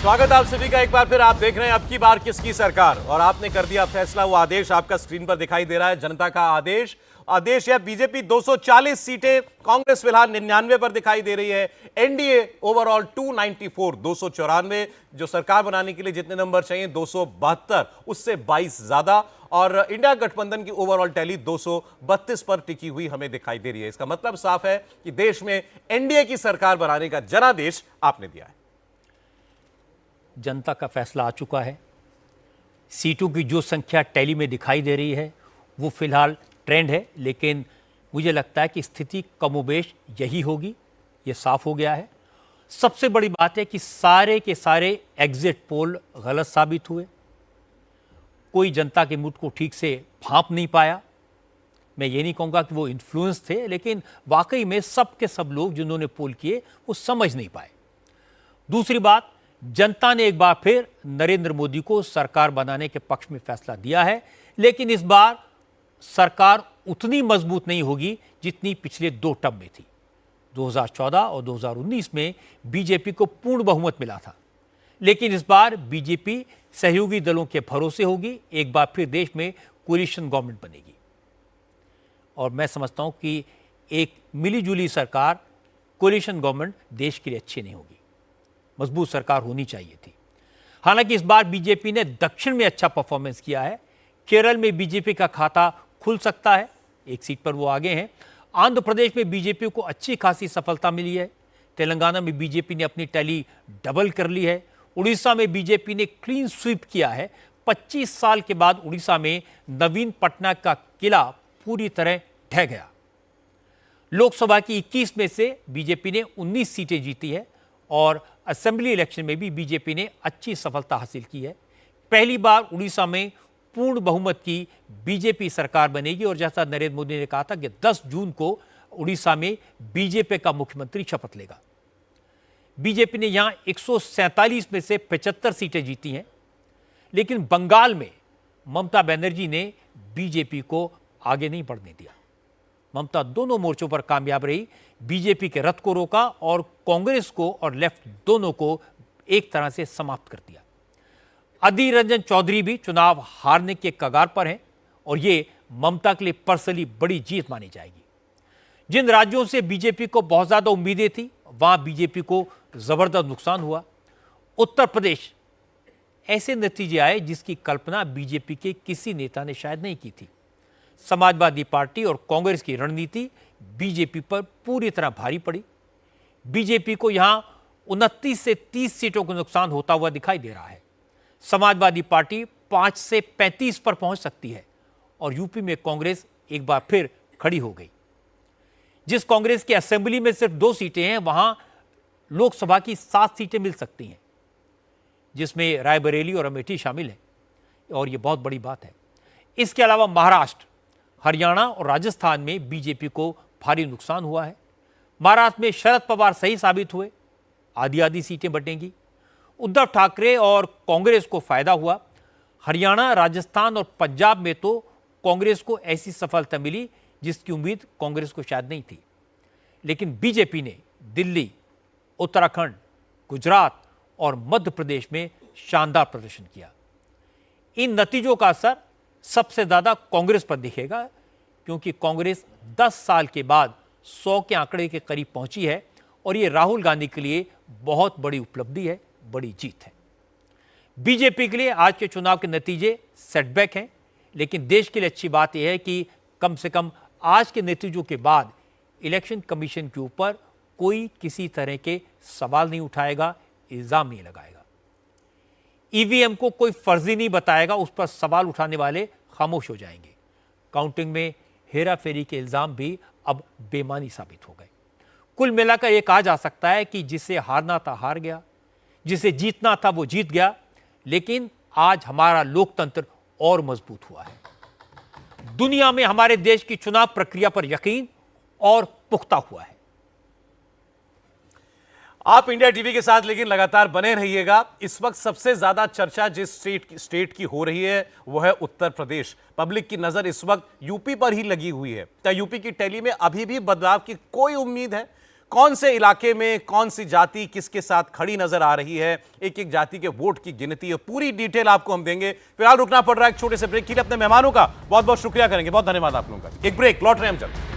स्वागत आप सभी का एक बार फिर। आप देख रहे हैं अब की बार किसकी सरकार, और आपने कर दिया फैसला। वो आदेश आपका स्क्रीन पर दिखाई दे रहा है, जनता का आदेश। आदेश है बीजेपी 240 सीटें, कांग्रेस फिलहाल 99 पर दिखाई दे रही है, एनडीए ओवरऑल 294, 294। जो सरकार बनाने के लिए जितने नंबर चाहिए 272, उससे 22 ज्यादा। और इंडिया गठबंधन की ओवरऑल टैली 232 पर टिकी हुई हमें दिखाई दे रही है। इसका मतलब साफ है कि देश में एनडीए की सरकार बनाने का जनादेश आपने दिया है। जनता का फैसला आ चुका है। सीटों की जो संख्या टैली में दिखाई दे रही है वो फिलहाल ट्रेंड है, लेकिन मुझे लगता है कि स्थिति कमोबेश यही होगी, ये साफ हो गया है। सबसे बड़ी बात है कि सारे के सारे एग्जिट पोल गलत साबित हुए। कोई जनता के मूड को ठीक से भांप नहीं पाया। मैं ये नहीं कहूँगा कि वो इन्फ्लुएंस थे, लेकिन वाकई में सब के सब लोग जिन्होंने पोल किए वो समझ नहीं पाए। दूसरी बात, जनता ने एक बार फिर नरेंद्र मोदी को सरकार बनाने के पक्ष में फैसला दिया है, लेकिन इस बार सरकार उतनी मजबूत नहीं होगी जितनी पिछले 2 टर्म में थी। 2014 और 2019 में बीजेपी को पूर्ण बहुमत मिला था, लेकिन इस बार बीजेपी सहयोगी दलों के भरोसे होगी। एक बार फिर देश में कोलिशन गवर्नमेंट बनेगी, और मैं समझता हूं कि एक मिलीजुली सरकार, कोलिशन गवर्नमेंट देश के लिए अच्छी नहीं होगी। मजबूत सरकार होनी चाहिए थी। हालांकि इस बार बीजेपी ने दक्षिण में अच्छा परफॉर्मेंस किया है। केरल में बीजेपी का खाता खुल सकता है, एक सीट पर वो आगे हैं। आंध्र प्रदेश में बीजेपी को अच्छी खासी सफलता मिली है। तेलंगाना में बीजेपी ने अपनी टैली डबल कर ली है। उड़ीसा में बीजेपी ने क्लीन स्वीप किया है। 25 साल के बाद उड़ीसा में नवीन पटनायक का किला पूरी तरह ढह गया। लोकसभा की 21 में से बीजेपी ने 19 सीटें जीती है, और असेंबली इलेक्शन में भी बीजेपी ने अच्छी सफलता हासिल की है। पहली बार उड़ीसा में पूर्ण बहुमत की बीजेपी सरकार बनेगी, और जैसा नरेंद्र मोदी ने कहा था कि 10 जून को उड़ीसा में बीजेपी का मुख्यमंत्री शपथ लेगा। बीजेपी ने यहां 147 में से 75 सीटें जीती हैं, लेकिन बंगाल में ममता बनर्जी ने बीजेपी को आगे नहीं बढ़ने दिया। ममता दोनों मोर्चों पर कामयाब रही, बीजेपी के रथ को रोका और कांग्रेस को और लेफ्ट दोनों को एक तरह से समाप्त कर दिया। अधीर रंजन चौधरी भी चुनाव हारने के कगार पर हैं, और ये ममता के लिए पर्सनली बड़ी जीत मानी जाएगी। जिन राज्यों से बीजेपी को बहुत ज्यादा उम्मीदें थी, वहां बीजेपी को जबरदस्त नुकसान हुआ। उत्तर प्रदेश ऐसे नतीजे आए जिसकी कल्पना बीजेपी के किसी नेता ने शायद नहीं की थी। समाजवादी पार्टी और कांग्रेस की रणनीति बीजेपी पर पूरी तरह भारी पड़ी। बीजेपी को यहां 29 से 30 सीटों का नुकसान होता हुआ दिखाई दे रहा है। समाजवादी पार्टी 5 से 35 पर पहुंच सकती है, और यूपी में कांग्रेस एक बार फिर खड़ी हो गई। जिस कांग्रेस की असेंबली में सिर्फ 2 सीटें हैं, वहां लोकसभा की 7 सीटें मिल सकती हैं, जिसमें रायबरेली और अमेठी शामिल हैं, और यह बहुत बड़ी बात है। इसके अलावा महाराष्ट्र, हरियाणा और राजस्थान में बीजेपी को भारी नुकसान हुआ है। महाराष्ट्र में शरद पवार सही साबित हुए, आधी आधी सीटें बटेंगी। उद्धव ठाकरे और कांग्रेस को फायदा हुआ। हरियाणा, राजस्थान और पंजाब में तो कांग्रेस को ऐसी सफलता मिली जिसकी उम्मीद कांग्रेस को शायद नहीं थी। लेकिन बीजेपी ने दिल्ली, उत्तराखंड, गुजरात और मध्य प्रदेश में शानदार प्रदर्शन किया। इन नतीजों का असर सबसे ज्यादा कांग्रेस पर दिखेगा, क्योंकि कांग्रेस 10 साल के बाद 100 के आंकड़े के करीब पहुंची है, और यह राहुल गांधी के लिए बहुत बड़ी उपलब्धि है, बड़ी जीत है। बीजेपी के लिए आज के चुनाव के नतीजे सेटबैक हैं, लेकिन देश के लिए अच्छी बात यह है कि कम से कम आज के नतीजों के बाद इलेक्शन कमीशन के ऊपर कोई किसी तरह के सवाल नहीं उठाएगा, इल्जाम नहीं लगाएगा। ईवीएम को कोई फर्जी नहीं बताएगा, उस पर सवाल उठाने वाले खामोश हो जाएंगे। काउंटिंग में हेराफेरी के इल्जाम भी अब बेमानी साबित हो गए। कुल मिलाकर यह कहा जा सकता है कि जिसे हारना था हार गया, जिसे जीतना था वो जीत गया, लेकिन आज हमारा लोकतंत्र और मजबूत हुआ है। दुनिया में हमारे देश की चुनाव प्रक्रिया पर यकीन और पुख्ता हुआ है। आप इंडिया टीवी के साथ लेकिन लगातार बने रहिएगा। इस वक्त सबसे ज्यादा चर्चा जिस स्टेट की हो रही है वो है उत्तर प्रदेश। पब्लिक की नजर इस वक्त यूपी पर ही लगी हुई है। क्या यूपी की टैली में अभी भी बदलाव की कोई उम्मीद है? कौन से इलाके में कौन सी जाति किसके साथ खड़ी नजर आ रही है, एक एक जाति के वोट की गिनती और पूरी डिटेल आपको हम देंगे। फिलहाल रुकना पड़ रहा है एक छोटे से ब्रेक के लिए। अपने मेहमानों का बहुत बहुत शुक्रिया करेंगे, बहुत धन्यवाद आप लोगों का। एक ब्रेक, लौट रहे हैं हम जल्द।